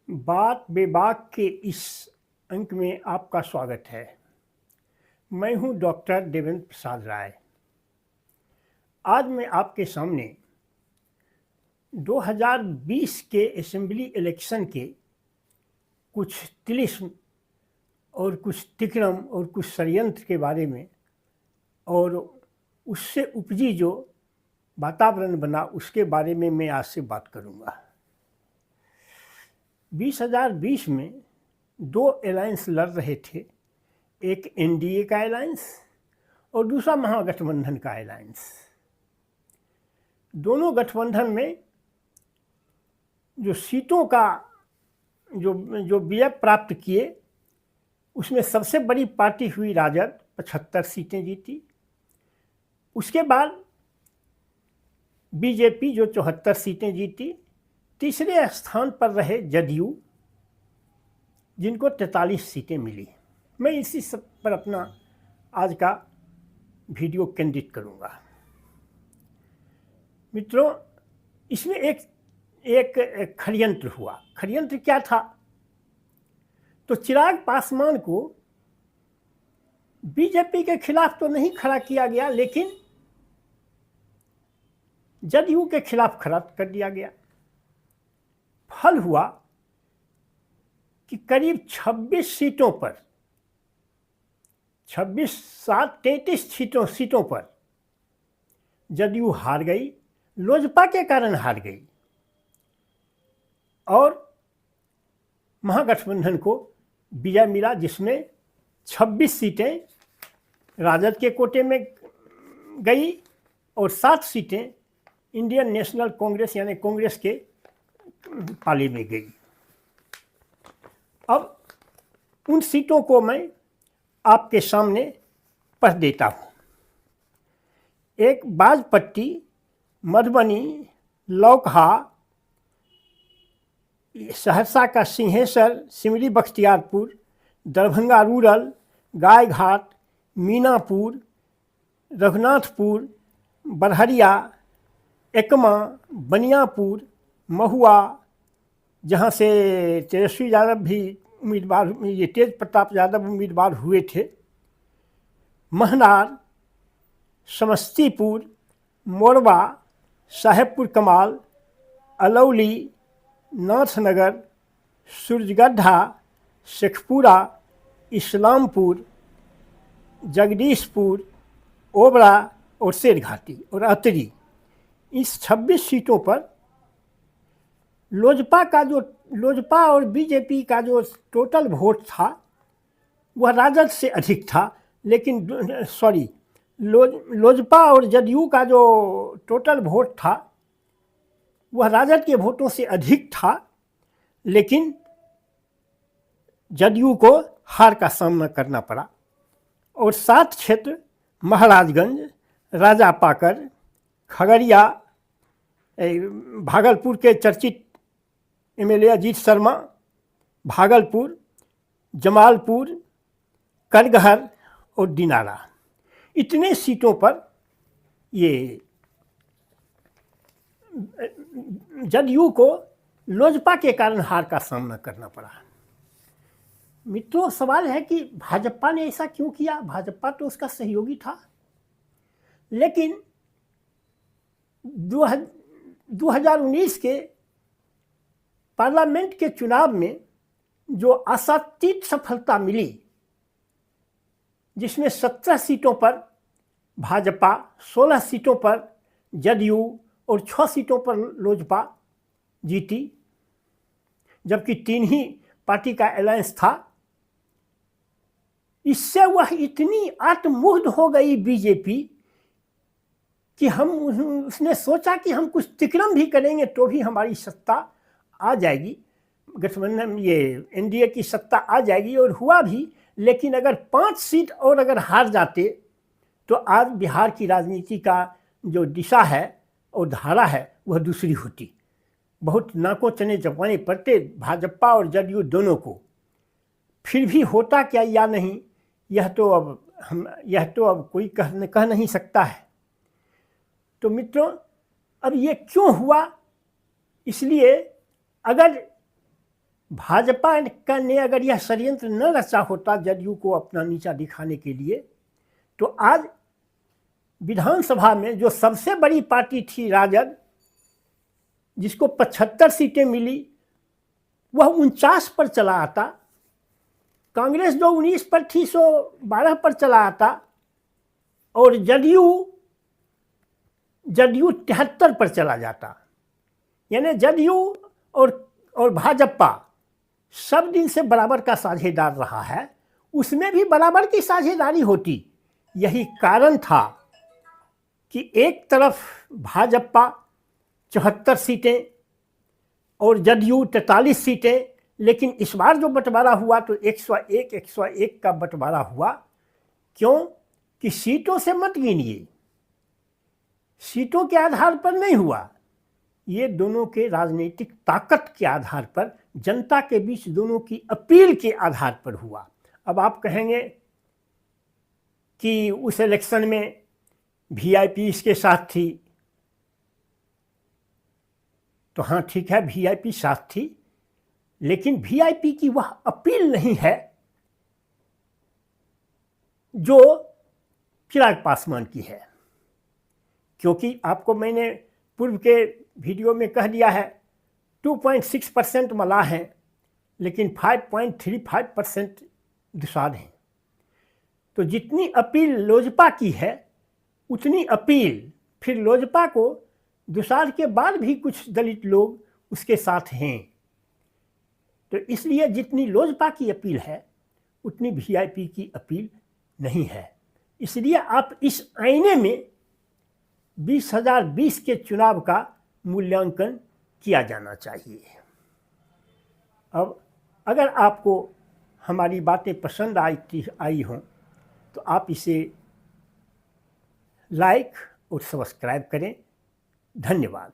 बात बेबाक के इस अंक में आपका स्वागत है। मैं हूं डॉक्टर देवेंद्र प्रसाद राय। आज मैं आपके सामने 2020 के असेंबली इलेक्शन के कुछ तिलिस्म और कुछ तिक्रम और कुछ षड्यंत्र के बारे में और उससे उपजी जो वातावरण बना उसके बारे में मैं आज से बात करूंगा। 2020 में दो अलायंस लड़ रहे थे, एक एनडीए का अलायंस और दूसरा महागठबंधन का अलायंस। दोनों गठबंधन में जो सीटों का जो विजय प्राप्त किए उसमें सबसे बड़ी पार्टी हुई राजद, 75 सीटें जीती। उसके बाद बीजेपी जो 74 सीटें जीती। तीसरे स्थान पर रहे जदयू, जिनको 43 सीटें मिली। मैं इसी सब पर अपना आज का वीडियो केंद्रित करूंगा। मित्रों, इसमें एक षड्यंत्र हुआ। षड्यंत्र क्या था? तो चिराग पासवान को बीजेपी के खिलाफ तो नहीं खड़ा किया गया, लेकिन जदयू के खिलाफ खड़ा कर दिया गया। फल हुआ कि करीब 26 सीटों पर 33 सीटों पर जदयू हार गई, लोजपा के कारण हार गई और महागठबंधन को विजय मिला, जिसमें 26 सीटें राजद के कोटे में गई और 7 सीटें इंडियन नेशनल कांग्रेस यानी कांग्रेस के पाले में गई। अब उन सीटों को मैं आपके सामने पढ़ देता हूँ। एक बाजपट्टी, मधुबनी, लौकहा, सहरसा का सिंहेश्वर, सिमरी बख्तियारपुर, दरभंगा रूरल, गायघाट, मीनापुर, रघुनाथपुर, बरहरिया, एकमा, बनियापुर, महुआ, जहाँ से तेजस्वी यादव भी उम्मीदवार, ये तेज प्रताप यादव उम्मीदवार हुए थे, महनार, समस्तीपुर, मोरबा, साहेबपुर कमाल, अलौली, नाथनगर, सूरजगढ़ा, शेखपुरा, इस्लामपुर, जगदीशपुर, ओबरा और शेरघाटी और अतरी। इस 26 सीटों पर लोजपा और बीजेपी का जो टोटल वोट था वह राजद से अधिक था, लेकिन लोजपा और जदयू का जो टोटल वोट था वह राजद के वोटों से अधिक था, लेकिन जदयू को हार का सामना करना पड़ा। और 7 क्षेत्र महाराजगंज, राजापाकर, खगड़िया, भागलपुर के चर्चित एमएलए अजीत शर्मा, भागलपुर, जमालपुर, करगहर और दिनारा, इतने सीटों पर ये जदयू को लोजपा के कारण हार का सामना करना पड़ा। मित्रों, सवाल है कि भाजपा ने ऐसा क्यों किया? भाजपा तो उसका सहयोगी था, लेकिन 2019 के पार्लियामेंट के चुनाव में जो आशातीत सफलता मिली, जिसमें 17 सीटों पर भाजपा, 16 सीटों पर जदयू और 6 सीटों पर लोजपा जीती, जबकि 3 ही पार्टी का अलायंस था। इससे वह इतनी आत्ममुग्ध हो गई बीजेपी कि उसने सोचा कि हम कुछ तिक्रम भी करेंगे तो भी हमारी सत्ता आ जाएगी, गठबंधन ये एनडीए की सत्ता आ जाएगी, और हुआ भी। लेकिन अगर 5 सीट और अगर हार जाते तो आज बिहार की राजनीति का जो दिशा है और धारा है वह दूसरी होती। बहुत नाकों चने जपाने पड़ते भाजपा और जदयू दोनों को। फिर भी होता क्या या नहीं, यह तो अब कोई कह नहीं सकता है। तो मित्रों, अब ये क्यों हुआ? इसलिए अगर भाजपा का ने अगर यह षड्यंत्र न रचा होता जदयू को अपना नीचा दिखाने के लिए, तो आज विधानसभा में जो सबसे बड़ी पार्टी थी राजद, जिसको 75 सीटें मिली, वह 49 पर चला आता। कांग्रेस जो 19 पर थी सो 12 पर चला आता, और जदयू 73 पर चला जाता। यानी जदयू और भाजपा सब दिन से बराबर का साझेदार रहा है, उसमें भी बराबर की साझेदारी होती। यही कारण था कि एक तरफ भाजपा 74 सीटें और जदयू 43 सीटें, लेकिन इस बार जो बंटवारा हुआ तो 101 का बंटवारा हुआ। क्यों? कि सीटों से मत गिनिए, सीटों के आधार पर नहीं हुआ, ये दोनों के राजनीतिक ताकत के आधार पर, जनता के बीच दोनों की अपील के आधार पर हुआ। अब आप कहेंगे कि उस इलेक्शन में वीआईपी इसके साथ थी, तो हाँ ठीक है, वीआईपी साथ थी, लेकिन वीआईपी की वह अपील नहीं है जो चिराग पासवान की है। क्योंकि आपको मैंने पूर्व के वीडियो में कह दिया है, 2.6% मलाह हैं, लेकिन 5.35% दुसाध हैं। तो जितनी अपील लोजपा की है, उतनी अपील फिर लोजपा को दुसाध के बाद भी कुछ दलित लोग उसके साथ हैं। तो इसलिए जितनी लोजपा की अपील है, उतनी वीआईपी की अपील नहीं है। इसलिए आप इस आईने में 2020 के चुनाव का मूल्यांकन किया जाना चाहिए। अब अगर आपको हमारी बातें पसंद आई हों तो आप इसे लाइक और सब्सक्राइब करें। धन्यवाद।